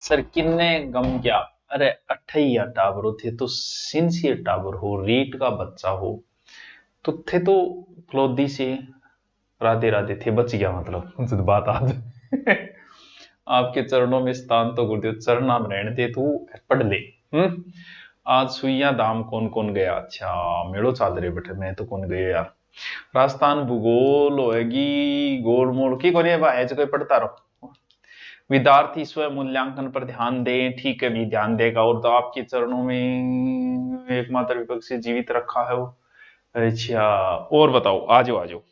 Sir किन्ने गम क्या, अरे अठैया टाबर थे तो सिंसियर टाबर हो, रीट का बच्चा हो तो थे तो क्लोदी से राधे राधे थे, बच गया मतलब जब बात आज आपके चरणों में स्थान तो गुरुदेव चरना में रहने दे तू पढ़ ले। आज सुइया धाम कौन कौन गया, अच्छा मेड़ो चाल रहे बेटे, मैं तो कौन गए यार। राजस्थान भूगोल होएगी, गोल मोड़ की कोनी है जो कोई पढ़ता रहो। विद्यार्थी स्वयं मूल्यांकन पर ध्यान दें, ठीक है भी ध्यान देगा। और तो आपके चरणों में एकमात्र विपक्ष से जीवित रखा है वो। अच्छा और बताओ, आ जाओ आ जाओ।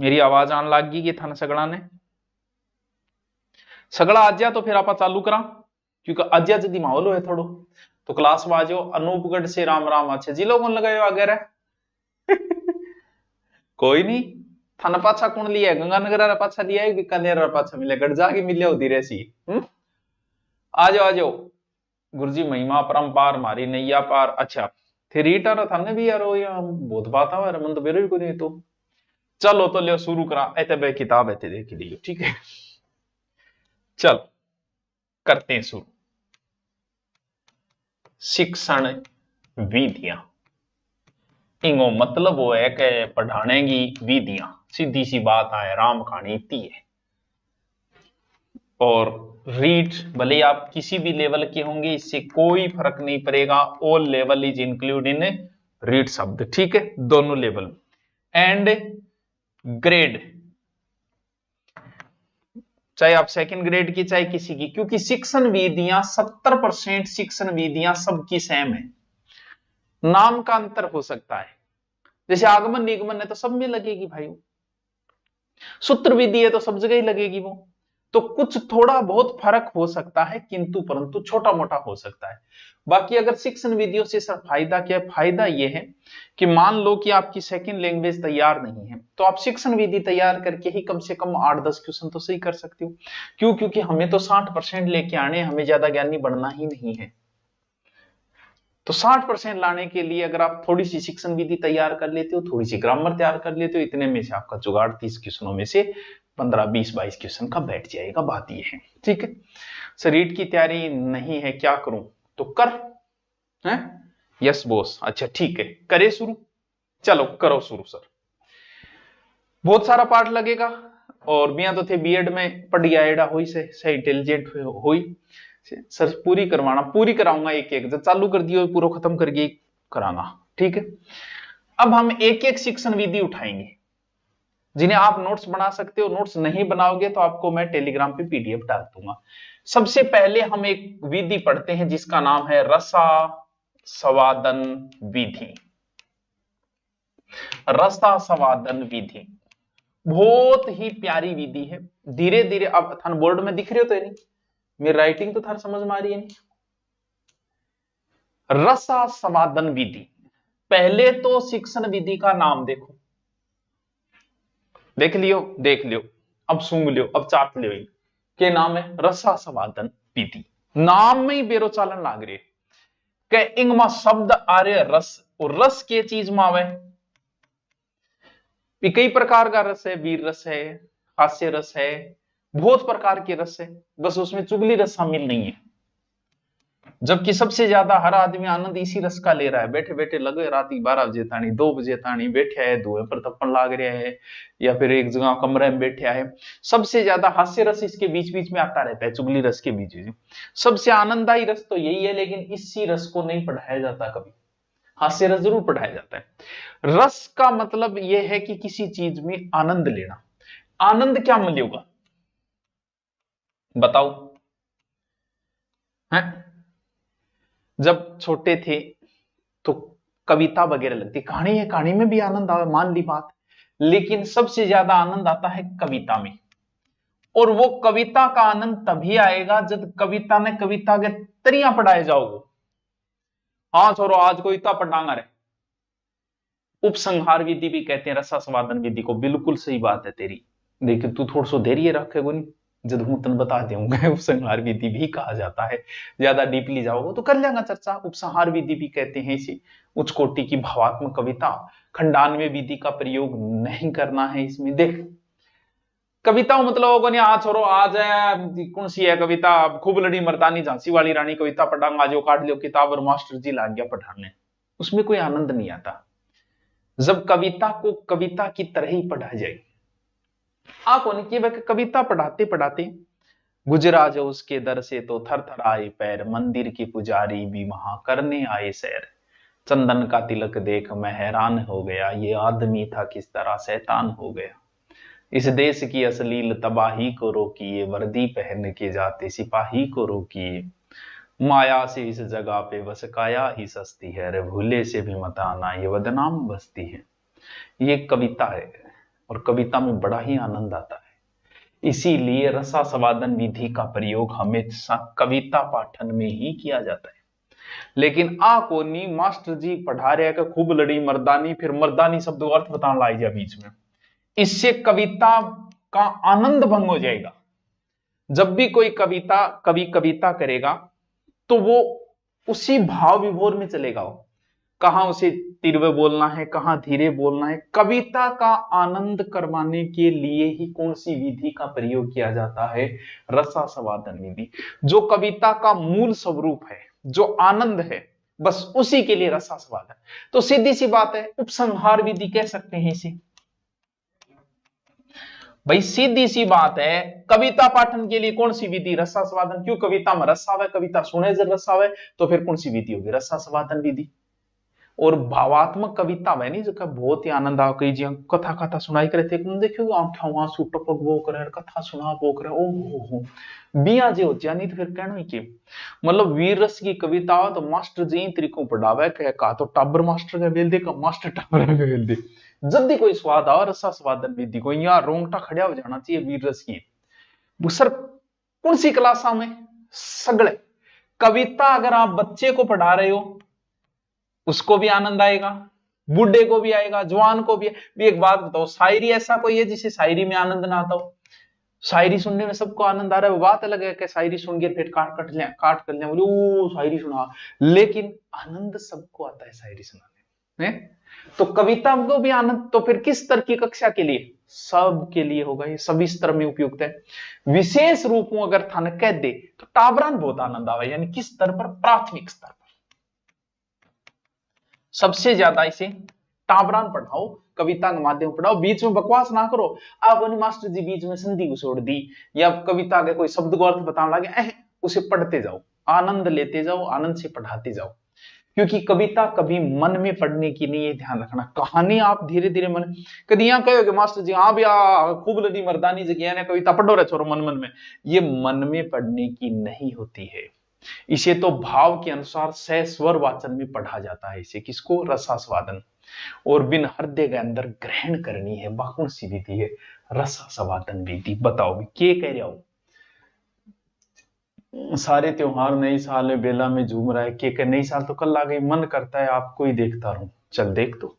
मेरी आवाज आने लग गई कि थाना सगड़ा ने सगड़ा आ जा तो फिर आप चालू करा, क्योंकि अज्या जदी माहौल हो थोड़ो तो क्लास में आ जाओ। अनूपगढ़ से राम राम, अच्छा जिलो कौन लगाए आगे रहे कोई नहीं, थाना पाछा कौन लिया, गंगानगर पाछा लिया है, बीकानेर पाछा मिले, गढ़ जाके मिले होती रहसी। आ जाओ आ जाओ। गुरुजी महिमा परम्पार मारी नैया पार, अच्छा फिर रीटा रहा थाने भी यार, या बहुत बात है मन तो बेरो भी कोई नहीं। तो चलो तो लियो शुरू करा, ऐसे बे किताब ऐसे देख लियो, ठीक है चल करते हैं शुरू। शिक्षण विधियां, इंगो मतलब वो है कि पढ़ाने की विधियां, सीधी सी बात है, राम कहानी इतनी है। और रीड भले आप किसी भी लेवल के होंगे, इससे कोई फर्क नहीं पड़ेगा, all level is include in read शब्द, ठीक है दोनों लेवल। एंड ग्रेड, चाहे आप सेकंड ग्रेड की चाहे किसी की, क्योंकि शिक्षण विधियां 70% शिक्षण विधियां सबकी सेम है, नाम का अंतर हो सकता है। जैसे आगमन निगमन है तो सब में लगेगी भाई, सूत्र विधि है तो सब जगह ही लगेगी वो। तो कुछ थोड़ा बहुत फर्क हो सकता है, किंतु परंतु छोटा मोटा हो सकता है। बाकी अगर शिक्षण विधियों से सर फायदा क्या है, फायदा यह है कि मान लो कि आपकी सेकंड लैंग्वेज तैयार नहीं है तो आप शिक्षण विधि तैयार करके ही कम से कम 8-10 क्वेश्चन तो सही कर सकते हो। क्यों? क्योंकि हमें तो 60% लेके आने, हमें ज्यादा ज्ञानी बनना ही नहीं है। तो 60% लाने के लिए अगर आप थोड़ी सी शिक्षण विधि तैयार कर लेते हो, थोड़ी सी ग्रामर तैयार कर लेते हो, इतने में से आपका जुगाड़ 30 क्वेश्चनों में से 15, 20, 22 क्वेश्चन का बैठ जाएगा, बात ये है, ठीक है। सर रीट की तैयारी नहीं है, क्या करूं? तो कर, है यस बॉस, अच्छा ठीक है करे शुरू, चलो करो शुरू सर। बहुत सारा पार्ट लगेगा, और मियाँ तो थे बीएड में पढ़ गया एडा हुई से इंटेलिजेंट हुई सर, पूरी करवाना, पूरी कराऊंगा एक एक, जब चालू कर दियो पूरा खत्म करके करांगा, ठीक है। अब हम एक एक शिक्षण विधि उठाएंगे जिन्हें आप नोट्स बना सकते हो, नोट्स नहीं बनाओगे तो आपको मैं टेलीग्राम पे पीडीएफ डाल दूंगा। सबसे पहले हम एक विधि पढ़ते हैं जिसका नाम है रसा स्वादन विधि। रसा स्वादन विधि बहुत ही प्यारी विधि है, धीरे धीरे अब थान बोर्ड में दिख रहे हो तो नहीं, मेरी राइटिंग तो थार समझ में आ रही है नहीं। रसा समाधान विधि, पहले तो शिक्षण विधि का नाम देखो, देख लियो देख लियो, अब सूंघ लियो, अब चाट लियो, के नाम है रसा समाधान विधि। नाम में ही बेरो चालन लाग रही है कि इंगमा शब्द आ रहे रस, और रस के चीज में आवे कई प्रकार का रस है, वीर रस है, हास्य रस है, बहुत प्रकार के रस है, बस उसमें चुगली रस शामिल नहीं है। जबकि सबसे ज्यादा हर आदमी आनंद इसी रस का ले रहा है, बैठे बैठे लगे रात 12 बजे तानी 2 बजे तानी बैठे है, धुएं पर तपन लाग रहा है, या फिर एक जगह कमरे में बैठे है। सबसे ज्यादा हास्य रस इसके बीच बीच में आता रहता है, चुगली रस के बीच बीच। सबसे आनंददायी रस तो यही है, लेकिन इसी रस को नहीं पढ़ाया जाता कभी, हास्य रस जरूर पढ़ाया जाता है। रस का मतलब यह है कि किसी चीज में आनंद लेना। आनंद क्या मिलेगा बताओ है? जब छोटे थे तो कविता वगैरह लगती, कहानी है, कहानी में भी आनंद आवे, मान ली बात, लेकिन सबसे ज्यादा आनंद आता है कविता में। और वो कविता का आनंद तभी आएगा जब कविता ने कविता के तरिया पढ़ाए जाओगे। हाँ छोरो आज को इतना पढ़ांगा रे, उपसंहार विधि भी कहते हैं रसास्वादन विधि को, बिल्कुल सही बात है तेरी, लेकिन तू थोड़ा सा धैर्य रखेगो नहीं, जब हूं तन बता दूंगा उपसंहार विधि भी कहा जाता है, ज्यादा डीपली जाओगे तो कर लेंगे चर्चा। उपसंहार विधि भी कहते हैं इसी, उच्च कोटि की भावात्मक कविता, खंडान्वय विधि का प्रयोग नहीं करना है इसमें। देख कविताओं मतलब को नहीं आ छोरो आज है कौन सी है कविता, खूब लड़ी मर्दानी झांसी वाली रानी कविता पढ़ाऊंगा, जो काट लियो किताब और मास्टर जी लाग गया पढ़ाने, उसमें कोई आनंद नहीं आता। जब कविता को कविता की तरह ही पढ़ा जाए। आप होने की कविता पढ़ाते पढ़ाते गुजरा जो उसके दर से तो थर थर आए पैर, मंदिर की पुजारी भी वहां करने आए सैर, चंदन का तिलक देख मैं हैरान हो गया, ये आदमी था किस तरह शैतान हो गया, इस देश की अश्लील तबाही को रोकिए, वर्दी पहन के जाते सिपाही को रोकिए, माया से इस जगह पे बस काया ही सस्ती है, रे भूले से भी मत आना ये बदनाम बस्ती है। ये कविता है और कविता में बड़ा ही आनंद आता है। इसीलिए रसास्वादन विधि का प्रयोग हमेशा कविता पाठन में ही किया जाता है। लेकिन आ कोनी मास्टर जी पढ़ा रहे हैं खूब लड़ी मर्दानी, फिर मर्दानी शब्द अर्थ बताने लाई जाए बीच में, इससे कविता का आनंद भंग हो जाएगा। जब भी कोई कवि कविता करेगा तो वो उसी भाव विभोर में चलेगा, कहां उसे तीव्र बोलना है, कहां धीरे बोलना है। कविता का आनंद करवाने के लिए ही कौन सी विधि का प्रयोग किया जाता है? रसास्वादन विधि। जो कविता का मूल स्वरूप है, जो आनंद है, बस उसी के लिए रसास्वादन। तो सीधी सी बात है, उपसंहार विधि कह सकते हैं इसे। भाई सीधी सी बात है, कविता पाठन के लिए कौन सी विधि? रसास्वादन। क्यों? कविता में रस आवे, कविता सुने जब रस आवे, तो फिर कौन सी विधि होगी? रसास्वादन विधि। और भावात्मक कविता में नहीं जो बहुत ही आनंद आओ, कई जी कथा कथा सुनाई करे थे, देखियो आंखों आंसू टपक वो करे, कथा सुना वो करे, ओ हो बिया जे हो नहीं तो फिर कहना ही के मतलब वीर रस की कविता हो तो मास्टर जी तरीकों पढ़ावे का तो टाबर मास्टर का बेल दे का मास्टर टाबर का बेल दे, जब भी कोई स्वाद आओ रसास्वादन विधि को यहाँ रोंगटा खड़ा हो जाना चाहिए वीर रस की। सर कौन सी क्लासा में? सगले कविता अगर आप बच्चे को पढ़ा रहे हो उसको भी आनंद आएगा, बूढ़े को भी आएगा, जवान को भी। एक बात बताओ, शायरी ऐसा कोई है जिसे शायरी में आनंद ना आता हो? शायरी सुनने में सबको आनंद आ रहा है, वो बात अलग है कि शायरी सुन के पेट काट कर ले बोले ओ शायरी सुना, लेकिन आनंद सबको आता है शायरी सुनाने में। तो कविता को भी आनंद, तो फिर किस स्तर की कक्षा के लिए? सब के लिए होगा, ये सभी स्तर में उपयुक्त है। विशेष रूप में अगर थाने कह दे तो टाबरान बहुत आनंद आवे, यानी किस स्तर पर? प्राथमिक स्तर पर सबसे ज्यादा इसे टाबरान पढ़ाओ, कविता के माध्यम पढ़ाओ, बीच में बकवास ना करो। आप मास्टर जी बीच में संधि घुसोड़ दी या कविता के कोई शब्द को अर्थ बताने लगे, उसे पढ़ते जाओ, आनंद लेते जाओ, आनंद से पढ़ाते जाओ। क्योंकि कविता कभी मन में पढ़ने की नहीं है, ध्यान रखना। कहानी आप धीरे धीरे मन, कभी यहां कहोगे मास्टर जी हाँ भैया खूब लड़ी मर्दानी जगह ने कविता पढ़ो रहे छोरो मन मन में, ये मन में पढ़ने की नहीं होती है। इसे तो भाव के अनुसार सस्वर वाचन में पढ़ा जाता है। इसे किसको? रसास्वादन। और बिन हृदय के अंदर ग्रहण करनी है, कौन सी विधि है? रसास्वादन विधि। बताओ भी क्या कह रहा हो? सारे त्योहार नई साल में बेला में झूम रहा है, के नई साल तो कल आ गई, मन करता है आपको ही देखता रहूं। चल देख तो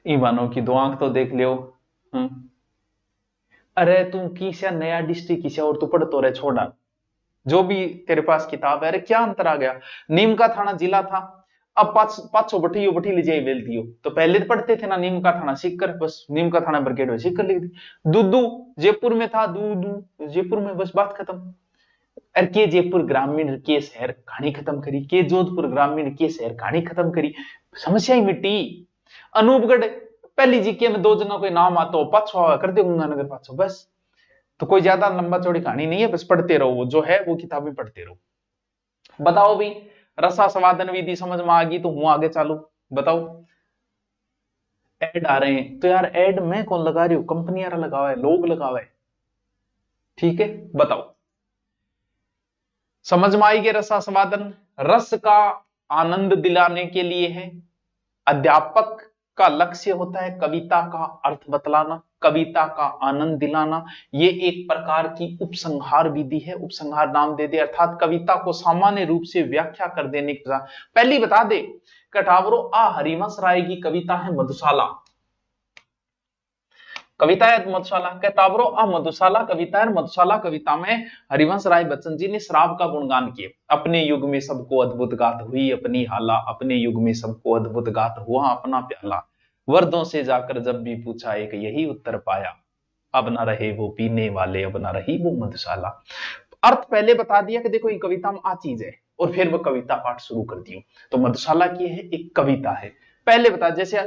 ईमानों की दो आंख तो देख लियो। अरे तू किसा नया डिस्ट्रिक्ट किसा और तू पढ़ तो रहे, छोड़ा जो भी तेरे पास किताब है। अरे क्या अंतर आ गया? नीम का थाना जिला था, अब पांच बठी ले जाए बेल दियो। तो पहले तो पढ़ते थे ना नीम का थाना सीकर, बस नीम का थाना ब्रिगेड में सीकर लिख दी। दूदू जयपुर में था, दूदू जयपुर में, बस बात खत्म। अरे के जयपुर ग्रामीण के शहर कहानी खत्म करी, के जोधपुर ग्रामीण के शहर कहानी खत्म करी, समस्या ही मिट्टी। अनूपगढ़ पहली जीके में दो जना कोई नाम आता हो, पाछो कर दे गंगानगर पाछो, बस। तो कोई ज्यादा लंबा चौड़ी कहानी नहीं है, बस पढ़ते रहो, वो जो है वो किताबें पढ़ते रहो। बताओ भी रसास्वादन विधि समझ में आ गई तो हूं आगे चालू। बताओ ऐड आ रहे हैं तो यार ऐड मैं कौन लगा रही हूं? कंपनियां लगावा है, लोग लगावा है, ठीक है। बताओ समझ में आएगी? रसास्वादन रस का आनंद दिलाने के लिए है। अध्यापक का लक्ष्य होता है कविता का अर्थ बतलाना, कविता का आनंद दिलाना। ये एक प्रकार की उपसंहार विधि है, उपसंहार नाम दे दे, अर्थात कविता को सामान्य रूप से व्याख्या कर देने के साथ पहली बता दे कटावरो आ हरिवंश राय की कविता है मधुशाला, कविता है मधुशाला। कटावरो आ मधुशाला कविता है, मधुशाला कविता में हरिवंश राय बच्चन जी ने शराब का गुणगान किए। अपने युग में सबको अद्भुत गात हुई अपनी हाला, अपने युग में सबको अद्भुत गात हुआ अपना प्याला, वर्दों से जाकर जब भी पूछा एक यही उत्तर पाया, अब ना रहे वो पीने वाले, अब ना रही वो मधुशाला। अर्थ पहले बता दिया कि देखो ये कविता में आ चीज है, और फिर वो कविता पाठ शुरू कर दियो। तो मधुशाला की है एक कविता है, पहले बता, जैसे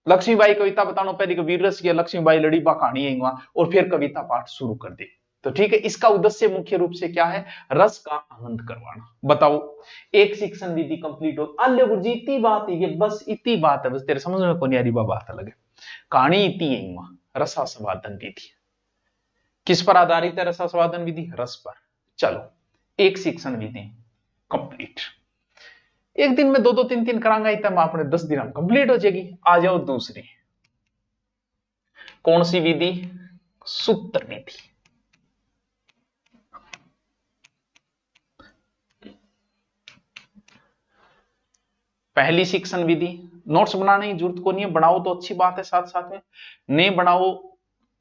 लक्ष्मीबाई कविता बतानो पहले कबीर रस की लक्ष्मीबाई लड़ी बा कहानी है वहां, और फिर कविता पाठ शुरू कर दे। तो ठीक है, इसका उद्देश्य मुख्य रूप से क्या है, रस का आनंद करवाना। बताओ, एक शिक्षण विधि कंप्लीट हो, अल्ले गुरुजी इतनी बात है, ये बस इतनी बात है, बस तेरे समझ में कौन यारी बात अलग है, कहानी इतनी है वहां। रसास्वादन विधि किस पर आधारित है, रसास्वादन विधि रस पर। चलो, एक शिक्षण विधि कंप्लीट, एक दिन में 2-2 3-3 करांगा, इतना अपने 10 दिन में कंप्लीट हो जाएगी। आ जाओ दूसरी, कौन सी विधि, सूत्र विधि। पहली शिक्षण विधि, नोट्स बनाने की जरूरत को नहीं है, बनाओ तो अच्छी बात है, साथ साथ में नहीं बनाओ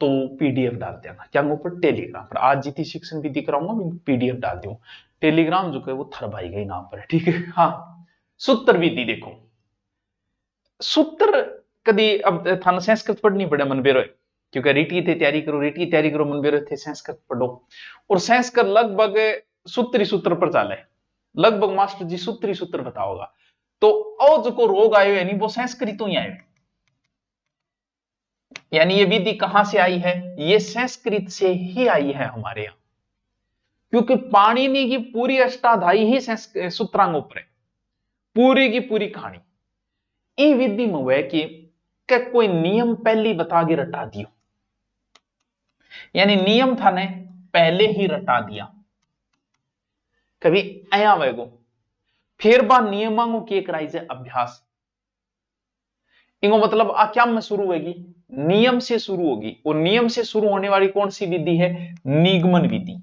तो पीडीएफ डाल देना, क्या ऊपर टेलीग्राम पर। आज जितनी शिक्षण विधि कराऊंगा पीडीएफ डाल दूं, टेलीग्राम जो है वो थर भाई गई नाम पर है, ठीक है। हाँ, सूत्र विधि देखो, सूत्र कभी अब थाना संस्कृत पढ़नी पड़े मन बेरो, क्योंकि रीट की तैयारी करो, रीट की तैयारी करो मन बेरो थे संस्कृत पढ़ो, और संस्कृत लगभग सूत्र ही सूत्र पर चाले, लगभग मास्टर जी सूत्र ही सूत्र बताओगा। तो ओ जो को रोग आयो यानी वो संस्कृत ही आयो, यानी ये विधि कहां से आई है, ये संस्कृत से ही आई है हमारे यहां, क्योंकि पाणिनि की पूरी अष्टाध्यायी ही सूत्रांगों पर है, पूरी की पूरी कहानी। ई विधि में वह कि कोई नियम पहले बता के रटा दियो, यानी नियम था ने पहले ही रटा दिया, कभी अया वेगो फिर बा नियमांगों के कराई से अभ्यास। इनको मतलब आ क्या में शुरू होगी, नियम से शुरू होगी, और नियम से शुरू होने वाली कौन सी विधि है, निगमन विधि।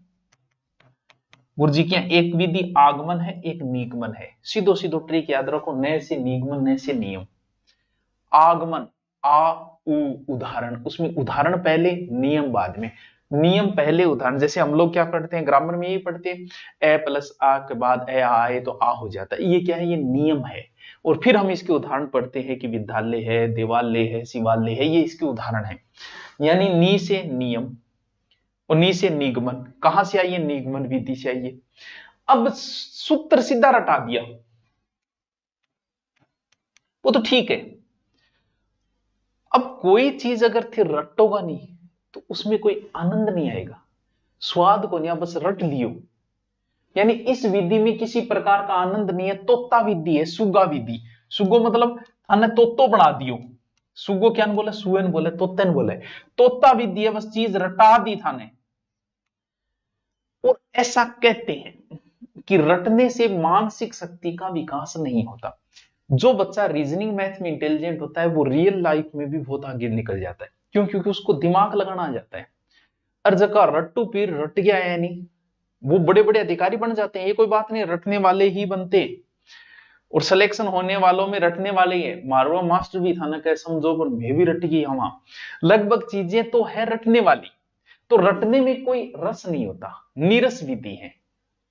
गुरुजी की एक विधि आगमन है, एक निगमन है, सीधो सीधो ट्रिक याद रखो, नए से निगमन, नए से नियम। आगमन आ उ उदाहरण, उसमें उदाहरण पहले नियम बाद में, नियम पहले उदाहरण। जैसे हम लोग क्या पढ़ते हैं ग्रामर में, यही पढ़ते हैं ए प्लस आ के बाद ए आए तो आ हो जाता है, ये क्या है, ये नियम है। और फिर हम इसके उदाहरण पढ़ते हैं कि विद्यालय है, देवालय है, शिवालय है, ये इसके उदाहरण है। यानी नी से नियम और नी से निगमन, कहां से आइए, निगमन विधि से आइए। अब सूत्र सीधा रटा दिया वो तो ठीक है, अब कोई चीज अगर फिर रटोगा नहीं तो उसमें कोई आनंद नहीं आएगा, स्वाद को नहीं, बस रट लियो। यानी इस विधि में किसी प्रकार का आनंद नहीं है, तोता विधि है, सुगा विधि। सुगो मतलब थाने तोतो बना दियो, सुगो क्या बोले, सुएन बोले, तोतन बोले, तोता विधि है, बस चीज रटा दी थाने। और ऐसा कहते हैं कि रटने से मानसिक शक्ति का विकास नहीं होता। जो बच्चा रीजनिंग मैथ में इंटेलिजेंट होता है वो रियल लाइफ में भी बहुत आगे निकल जाता है, क्यों, क्योंकि उसको दिमाग लगाना आ जाता है। और जगह रट्टू पीर रट गया है नहीं, वो बड़े बड़े अधिकारी बन जाते हैं, ये कोई बात नहीं, रटने वाले ही बनते, और सिलेक्शन होने वालों में रटने वाले ही है। मारवा मास्टर भी था ना, कह समझो, पर मैं भी रट गई वहां, लगभग चीजें तो है रटने वाली। तो रटने में कोई रस नहीं होता, नीरस विधि है,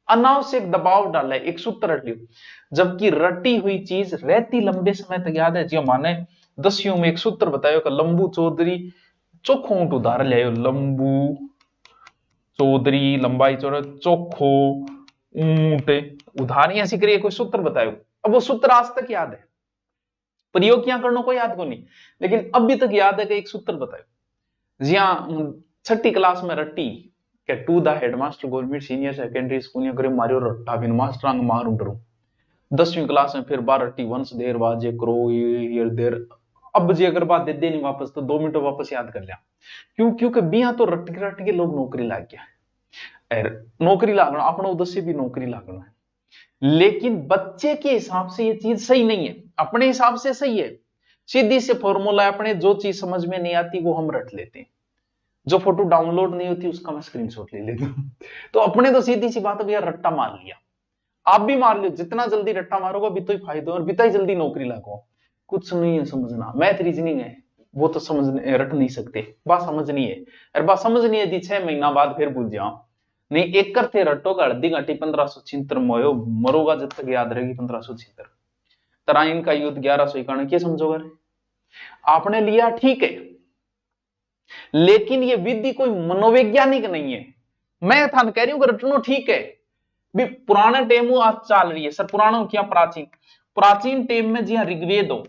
अनावश्यक दबाव डाला है, एक सूत्र रट लियो। जबकि रटी हुई चीज रहती लंबे समय तक याद है। जो माने 10वीं में एक सूत्र बतायो कि लंबू चौधरी चोखो ऊंट उदाहरण ले, लंबू चौधरी लंबाई चौड़ा चोखो ऊंट उदाहरण ऐसी करिए, कोई सूत्र बतायो। अब वो सूत्र आज तक याद है, प्रयोग क्या करना को याद को नहीं, लेकिन अभी तक याद है कि एक सूत्र बतायो। जिया 6ठी क्लास में रट्टी के to the headmaster government senior secondary school करे मारियो रट्टा बिन मास्टर मारू डरू। 10वीं क्लास में फिर 12 रट्टी वंश देर बाजे करो ये देर। अब जी अगर बात दे दे नहीं वापस तो 2 मिनट वापस याद कर लिया, क्यों, क्योंकि बिया तो रट के लोग नौकरी लाग गया, नौकरी लागना अपना उद्देश्य भी नौकरी लागना है, लेकिन बच्चे के हिसाब से ये चीज सही नहीं है, अपने हिसाब से सही है। सीधी से फॉर्मूला अपने, जो चीज समझ में नहीं आती वो हम रट लेते हैं, जो फोटो डाउनलोड नहीं होती उसका मैं स्क्रीनशॉट ले लेता हूं। तो अपने तो सीधी सी बात है, रट्टा मार लिया, आप भी मार लो, जितना जल्दी रट्टा मारोगा बितो ही फायदा और बिता ही जल्दी नौकरी लागो। कुछ नहीं है समझना, मैथ रीजनिंग है वो तो समझ रट नहीं सकते, बात समझनी है, अरे बात समझनी है 6 महीना बाद फिर भूल जाओ, नहीं एक करते रटोगा हल्दी घाटी 1576 मोयो मरोगा जब तक याद रहेगी 1576। तराइन का युद्ध 1191 क्या समझोगे, आपने लिया ठीक है, लेकिन ये विधि कोई मनोवैज्ञानिक नहीं है। मैं थान कह रही हूं रटनो ठीक है भी, पुराने टेम आज चल रही है सर, पुराना क्या प्राचीन, प्राचीन टेम में जी हाँ ऋग्वेद हो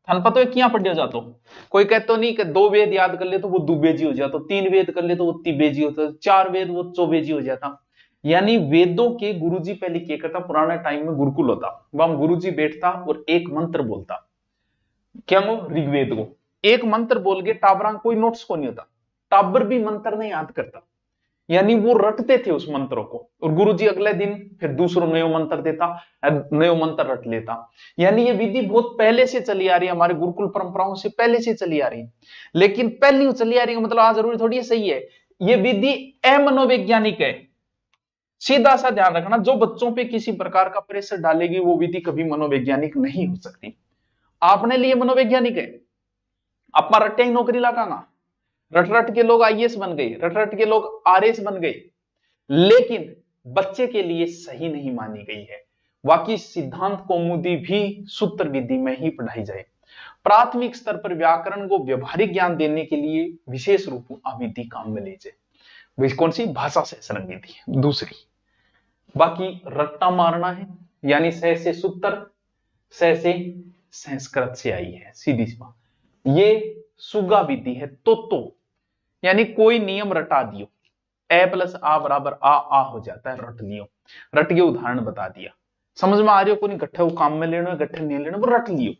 थान पता है क्या पढ़ जातो, कोई कहते नहीं कि 2 वेद याद कर ले तो वो दुबेजी हो जाता, 3 वेद कर ले तो वो तिबेजी होता, 4 वेद वो चौबेजी हो जाता। यानी वेदों के गुरुजी पहले क्या करता, पुराने टाइम में गुरुकुल होता, वहां गुरुजी बैठता और एक मंत्र बोलता, क्या ऋग्वेद को एक मंत्र बोल के टाबरा कोई नोट्स को नहीं होता, टाबर भी मंत्र नहीं याद करता, यानी वो रटते थे उस मंत्रों को, और गुरुजी अगले दिन फिर दूसरों नयो मंत्र देता, नयो मंत्र रट लेता। यानी ये विधि बहुत पहले से चली आ रही है, हमारे गुरुकुल परंपराओं से पहले से चली आ रही है। लेकिन पहली चली आ रही है मतलब आज जरूरी थोड़ी सही है, ये विधि अमनोवैज्ञानिक है। सीधा सा ध्यान रखना, जो बच्चों पे किसी प्रकार का प्रेशर डालेगी वो विधि कभी मनोवैज्ञानिक नहीं हो सकती। आपने लिए मनोवैज्ञानिक है, अपना रट्टे ही नौकरी लगाना, रट रट के लोग आईएएस बन गए, रट रट के लोग आरएस बन गए, लेकिन बच्चे के लिए सही नहीं मानी गई है। बाकी सिद्धांत कौमुदी भी सूत्र विधि में ही पढ़ाई जाए। प्राथमिक स्तर पर व्याकरण को व्यवहारिक ज्ञान देने के लिए विशेष रूप में अविधि काम में लीजिए। कौन सी भाषा से सरंग विधि दूसरी, बाकी रट्टा मारना है, यानी स से सूत्र, स से संस्कृत से आई है सीधी सी बात। ये सुगा विधि है, तो यानी कोई नियम रटा दियो, ए प्लस आ बराबर आ हो जाता है, रट लियो, रट के उदाहरण बता दिया, समझ में आ रही हो, कोई गट्ठे वो काम में लेना है, गट्ठे नहीं लेना, वो रट लियो।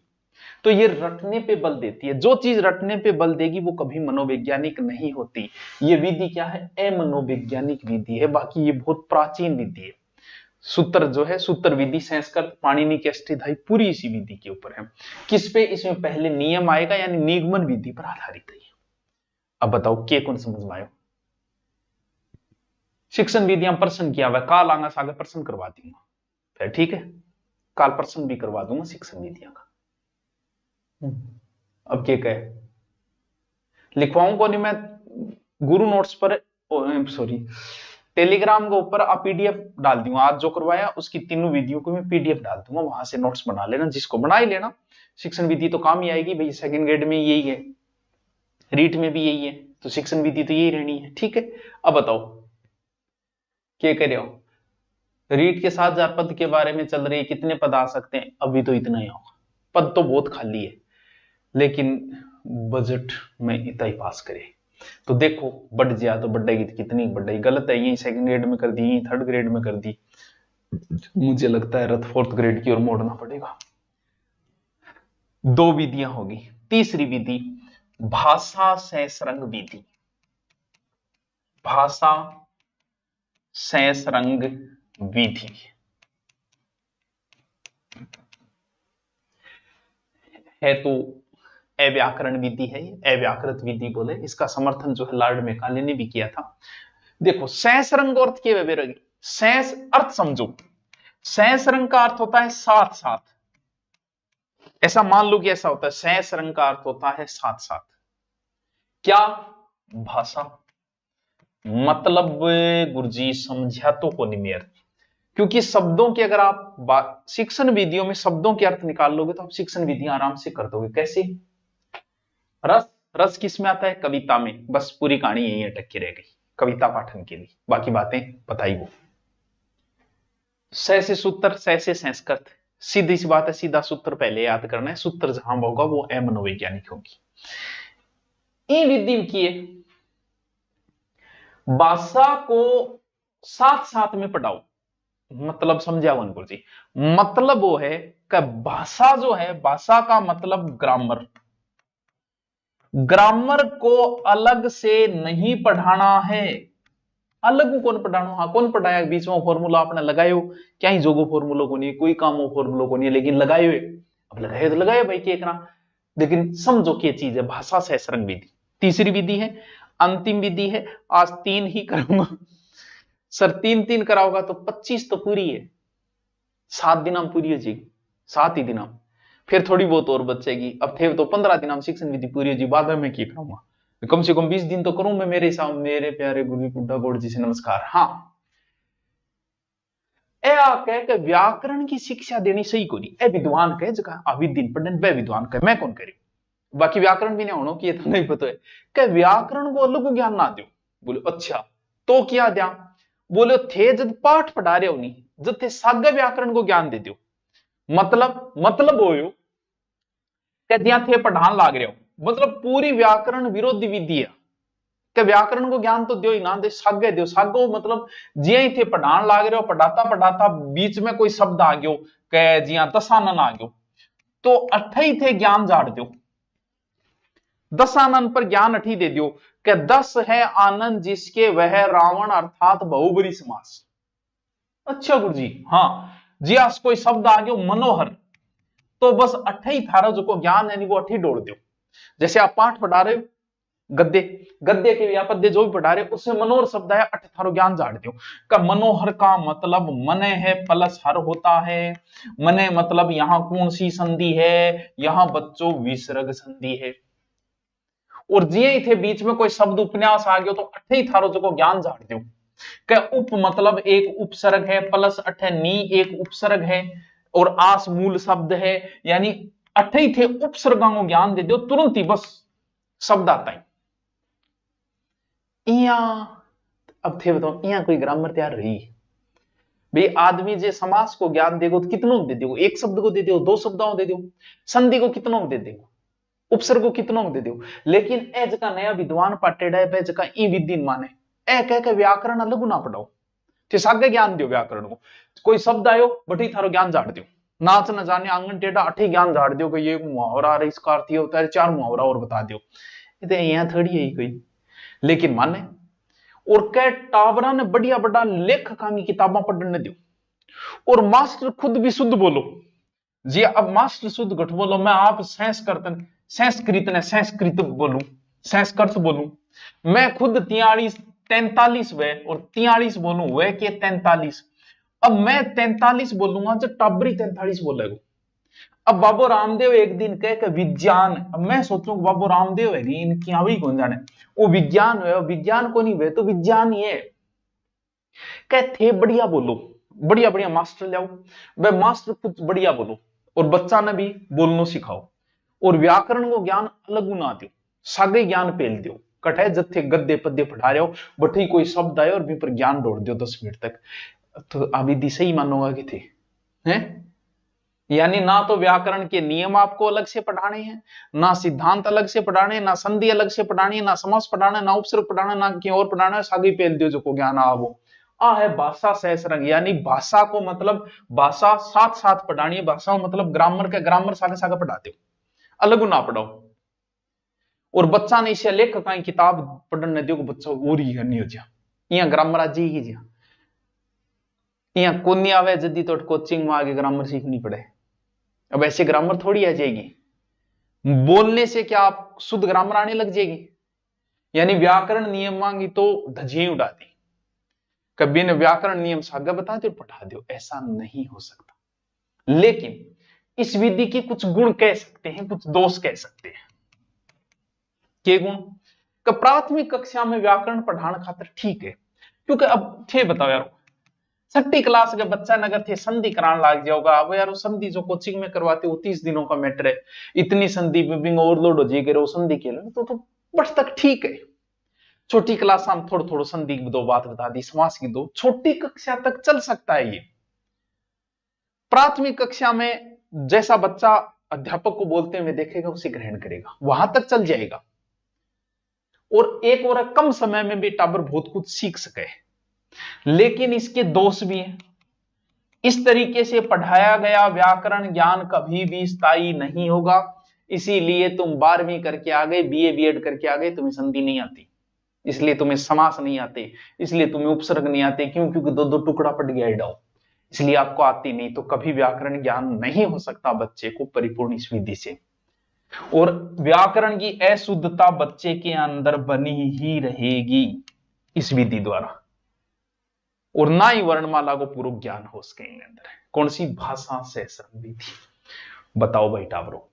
तो ये रटने पे बल देती है, जो चीज रटने पे बल देगी वो कभी मनोवैज्ञानिक नहीं होती। ये विधि क्या है, अमनोवैज्ञानिक विधि है, बाकी ये बहुत प्राचीन विधि है। सूत्र जो है, सूत्र विधि संस्कृत पाणिनि की अष्टधाई पूरी इसी विधि के ऊपर है। किस पे, इसमें पहले नियम आएगा, यानी निगमन विधि पर आधारित है। अब बताओ के कौन समझ में आयो। शिक्षण विधियां प्रश्न किया हुआ, काल आगा सागर प्रश्न करवा दूंगा, फिर ठीक है, काल प्रश्न भी करवा दूंगा शिक्षण विधियां का। अब क्या कहे, लिखवाऊं को नहीं मैं, गुरु नोट्स पर, सॉरी टेलीग्राम के ऊपर आप पीडीएफ डाल दूंगा, आज जो करवाया उसकी तीनों वीडियो को मैं पीडीएफ डाल दूंगा, वहां से नोट्स बना लेना, जिसको बना ही लेना। शिक्षण विधि तो काम ही आएगी भाई, सेकंड ग्रेड में यही है, रीट में भी यही है, तो शिक्षण विधि तो यही रहनी है, ठीक है। अब बताओ क्या कह रहे हो, रीट के 7000 पद के बारे में चल रही है, कितने पद आ सकते हैं, अभी तो इतना ही होगा, पद तो बहुत खाली है, लेकिन बजट में इतना ही पास करे तो देखो बढ़ जाए तो बढ़ेगी, कितनी बढ़ेगी, गलत है, यही सेकंड ग्रेड में कर दी, यही थर्ड ग्रेड में कर दी, मुझे लगता है रथ फोर्थ ग्रेड की ओर मोड़ना पड़ेगा। 2 विधियां होगी, तीसरी विधि भाषा सहस्रंग विधि, भाषा सहस्रंग विधि है तो अव्याकरण विधि है, अव्याकृत विधि बोले, इसका समर्थन जो है लॉर्ड मैकाले ने भी किया था। देखो सहस्रंग अर्थ के वेबेरगी, सहस अर्थ समझो, सहस्रंग का अर्थ होता है साथ साथ, ऐसा मान लो कि ऐसा होता है, सहस्रंग का अर्थ होता है साथ साथ, क्या भाषा, मतलब गुरुजी समझा तो को नहीं मेर, क्योंकि शब्दों के अगर आप शिक्षण विधियों में शब्दों के अर्थ निकाल लोगे तो आप शिक्षण विधियां आराम से कर दोगे। कैसे, रस, रस किस में आता है, कविता में, बस पूरी कहानी यही अटक के रह गई कविता पाठन के लिए, बाकी बातें बताई वो। स से सूत्र, स से संस्कृत, सीधी सी बात है, सीधा सूत्र पहले याद करना है, सूत्र जहां होगा वो अमनोवैज्ञानिक होगी। ये विधि की भाषा को साथ साथ में पढ़ाओ, मतलब समझा गुरु जी, मतलब वो है कि भाषा जो है, भाषा का मतलब ग्रामर, ग्रामर को अलग से नहीं पढ़ाना है, अलग को कौन पढ़ाना, हाँ कौन पढ़ाया, बीच में फॉर्मूला आपने लगायो, क्या ही जोगो फॉर्मूला को नहीं, कोई काम हो फॉर्मूला को नहीं, लेकिन लगाए हुए, अब लगाए तो लगाए भाई के करना, लेकिन समझो क्या चीज है, भाषा सहस्रंग विधि। तीसरी विधि है, अंतिम विधि है, आज 3 ही करूंगा सर, 3 कराओगा तो 25 तो पूरी है, 7 दिन हम पूरी हो जाएगी, 7 ही दिन हम, फिर थोड़ी बहुत और बचेगी, अब थे तो 15 दिन हम शिक्षण विधि पूरी हो जाएगी, बाद में मैं क्या करूंगा, कम से कम 20 दिन तो करूं मैं, मेरे हिसाब, मेरे प्यारे गुरु बुड्ढा गौड़ जी से नमस्कार। हाँ कह के व्याकरण की शिक्षा देनी सही को नहीं, ए विद्वान कहे जगह अभी दिन पढ़ने, वह विद्वान कहे, मैं कौन करी, बाकी व्याकरण भी नहीं होना कि ये तो नहीं पता है क्या व्याकरण को अलग ज्ञान ना दो। बोले अच्छा तो क्या द्या। बोले थे जब पाठ पढ़ा रहे हो नहीं जब थे सागे व्याकरण को ज्ञान दे दो। मतलब हो क्या दिया थे पढ़ान लाग रहे हो मतलब पूरी व्याकरण विरोधी विधि है कि व्याकरण को ज्ञान तो दियो ही ना दे सागे दियो सागो मतलब जिया ही थे पढ़ान लाग रहे हो पढ़ाता पढ़ाता बीच में कोई शब्द आ गयो कह जिया दशानन आ गयो तो अठई थे ज्ञान झाड़ दो। दशानन पर ज्ञान अठी दे दियो कि 10 है आनंद जिसके वह रावण अर्थात बहुबरी समास। अच्छा गुरु जी हाँ जी आज कोई शब्द आ गयो मनोहर तो बस अठई थारा जो ज्ञान है वो अठी डोड़ दो। जैसे आप पाठ पढ़ा रहे हो गद्दे गद्दे के या पद्य जो भी पढ़ा रहे उससे मनोहर शब्द है अठ थारो ज्ञान झाड़ दो का मनोहर का मतलब मने है प्लस हर होता है मने मतलब यहां कौन सी संधि है यहां बच्चों विसर्ग संधि है और जिये थे बीच में कोई शब्द उपन्यास आ गया तो अठे ही थारो जो ज्ञान झाड़ दो क्या उप मतलब एक उपसर्ग है प्लस अठे नी एक उपसर्ग है और आस मूल शब्द है यानी अठे ही थे उपसर्गा को ज्ञान दे दो तुरंत ही बस शब्द आता है। अब थे बताओ इया कोई ग्रामर तैयार रही भाई आदमी जे समास को ज्ञान देगो तो कितनों दे दो एक शब्द को दे दो दो शब्दों को दे दो संधि को कितनों को दे दो उपसर्ग को कितनों को दे दो लेकिन ए जका नया विद्वान पाटेड़ा है जका ई विधि माने ए कह के व्याकरण अलग ना पढ़ाओ थे सागे ज्ञान दो व्याकरण को कोई शब्द आयो बटी थारो ज्ञान झाड़ दो नाच न जाने आंगन टेढ़ा अठे ज्ञान झाड़ दो कि ये मुहावरा इसका अर्थ ये होता है 4 मुहावरा और बता दो यहां थोड़ी है कोई लेकिन माने और कह टावरा ने बढ़िया बड़ा लेखका की किताबा पढ़ने दो और मास्टर खुद भी शुद्ध बोलो जी अब मास्टर शुद्ध घट बोलो मैं आप संस्कृत बोलूं संस्कृत बोलूं मैं खुद 43 वे और 43 बोलूं वे के 43 अब मैं 43 बोलूंगा जब टाबरी 43 बोलेगा। अब बाबू रामदेव एक दिन कह के विज्ञान अब मैं सोचूं बाबू रामदेव है इनकी आवी कौन जाने वो विज्ञान है विज्ञान को नहीं वे तो विज्ञान ही है कहते बढ़िया बोलो बढ़िया बढ़िया मास्टर लाओ वे मास्टर कुछ बढ़िया बोलो और बच्चा ने भी बोलना सिखाओ और व्याकरण को ज्ञान अलग ना दो सागे ज्ञान पेल दो कटे जत्थे गद्दे पद्य पढ़ा रहे हो बठी कोई शब्द आए और भी पर ज्ञान दौड़ दो 10 मिनट तक तो अभी दिशा ही मानोगा कि थे हैं यानी ना तो व्याकरण के नियम आपको अलग से पढ़ाने हैं ना सिद्धांत अलग से पढ़ाने ना संधि अलग से पढ़ानी है ना समास पढ़ाना ना उपसर्ग पढ़ाना ना कहीं और पढ़ाना है सागे पेल दियो जो को ज्ञान आ वो है भाषा सहसरंग यानी भाषा को मतलब भाषा साथ साथ पढ़ानी है भाषा मतलब ग्रामर के ग्रामर सागे सागे पढ़ाते हो अलग ना पढ़ाओ और बच्चा ने इसे लेख का किताब पढ़ने दियो बच्चा और ही नहीं हो जा यहाँ ग्रामर आज ही जा यहाँ कोनी आवे जदी तो कोचिंग में आगे ग्रामर सीखनी पड़े अब ऐसे ग्रामर थोड़ी आ जाएगी बोलने से क्या आप शुद्ध ग्रामर आने लग जाएगी यानी व्याकरण नियम मांगी तो धजिए उड़ा दी कभी ने व्याकरण नियम सागा बता दो पढ़ा दो ऐसा नहीं हो सकता लेकिन इस विधि के कुछ गुण कह सकते हैं कुछ दोष कह सकते हैं के गुण का प्राथमिक कक्षा में व्याकरण पढ़ाने खातर ठीक है क्योंकि अब थे बताओ यार 6ठी क्लास के बच्चा नगर थे संधि कराने लाग जाओगा अब यार संधि जो कोचिंग में करवाते वो 30 दिनों का मैटर है इतनी संधि बिंग ओवरलोड हो जाएगी वो संधि के लिए तो बस तक ठीक है छोटी क्लास हम थोड़ा थोड़ा संधि की 2 बात बता दी समास की 2 छोटी कक्षा तक चल सकता है ये प्राथमिक कक्षा में जैसा बच्चा अध्यापक को बोलते हुए देखेगा उसे ग्रहण करेगा वहां तक चल जाएगा और एक और कम समय में भी टाबर बहुत कुछ सीख सके लेकिन इसके दोष भी हैं इस तरीके से पढ़ाया गया व्याकरण ज्ञान कभी भी स्थायी नहीं होगा इसीलिए तुम 12वीं करके आ गए बीए बीएड करके आ गए तुम्हें संधि नहीं आती इसलिए तुम्हें समास नहीं आते इसलिए तुम्हें उपसर्ग नहीं आते क्यों क्योंकि 2 टुकड़ा पड़ गया डाओ इसलिए आपको आती नहीं तो कभी व्याकरण ज्ञान नहीं हो सकता बच्चे को परिपूर्ण इस विधि से और व्याकरण की अशुद्धता बच्चे के अंदर बनी ही रहेगी इस विधि द्वारा और ना ही वर्णमाला को पूर्व ज्ञान हो सके अंदर कौन सी भाषा से विधि बताओ भाई टावरो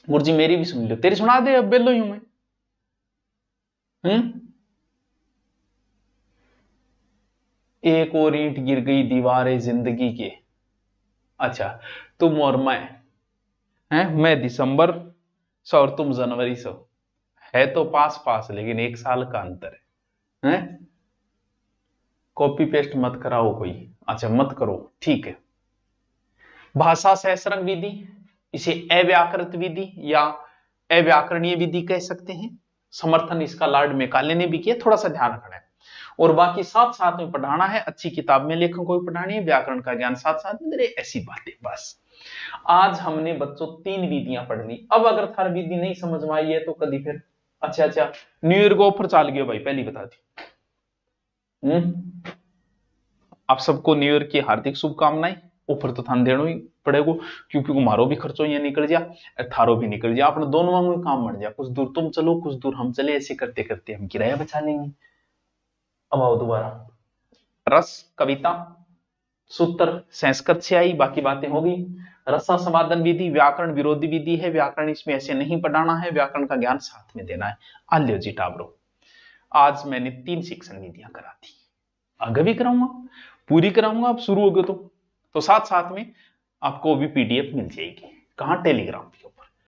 मुर्जी मेरी भी सुन लो तेरी सुना दे अब बेलो यूं मैं एक और ईंट गिर गई दीवारें जिंदगी के अच्छा तुम और मैं दिसंबर सो और तुम जनवरी से हो। है तो पास पास, लेकिन 1 साल का अंतर है? कॉपी पेस्ट मत कराओ कोई। अच्छा मत करो, ठीक है। भाषा सहस्रंग विधि, इसे अव्याकृत विधि या अव्याकरणीय विधि कह सकते हैं। समर्थन इसका लॉर्ड मैकाले ने भी किया, थोड़ा सा ध्यान रखना है। और बाकी साथ साथ में पढ़ाना है, अच्छी किताब में लेखन को भी पढ़ानी है, व्याकरण का ज्ञान साथ साथ में, मेरे ऐसी बातें बस। आज हमने बच्चों 3 विधियां पढ़ ली। अब अगर थार विधि नहीं समझ में आई है तो कभी फिर। अच्छा न्यू ईयर को ऑफर चाल गया भाई, पहली बता दी। आप सबको न्यू ईयर की हार्दिक शुभकामनाएं। ऑफर तो थान देना ही पड़ेगा, क्योंकि हमारो भी खर्चो ये निकल जा, थारो भी निकल जा, अपने दोनों में काम बढ़ जा। कुछ दूर तुम चलो, कुछ दूर हम चले, ऐसे करते करते हम किराया बचा लेंगे। अब आओ दोबारा, रस कविता सूत्र संस्कृत से आई, बाकी बातें हो गई। रसा समाधान विधि व्याकरण विरोधी विधि है, व्याकरण इसमें ऐसे नहीं पढ़ाना है, व्याकरण का ज्ञान साथ में देना है। आल्यो जी टाबरो, आज मैंने 3 शिक्षण विधियां करा दी, आगे भी कराऊंगा, पूरी कराऊंगा। आप शुरू हो गए तो साथ साथ में आपको भी पीडीएफ मिल जाएगी। कहां? टेलीग्राम पे।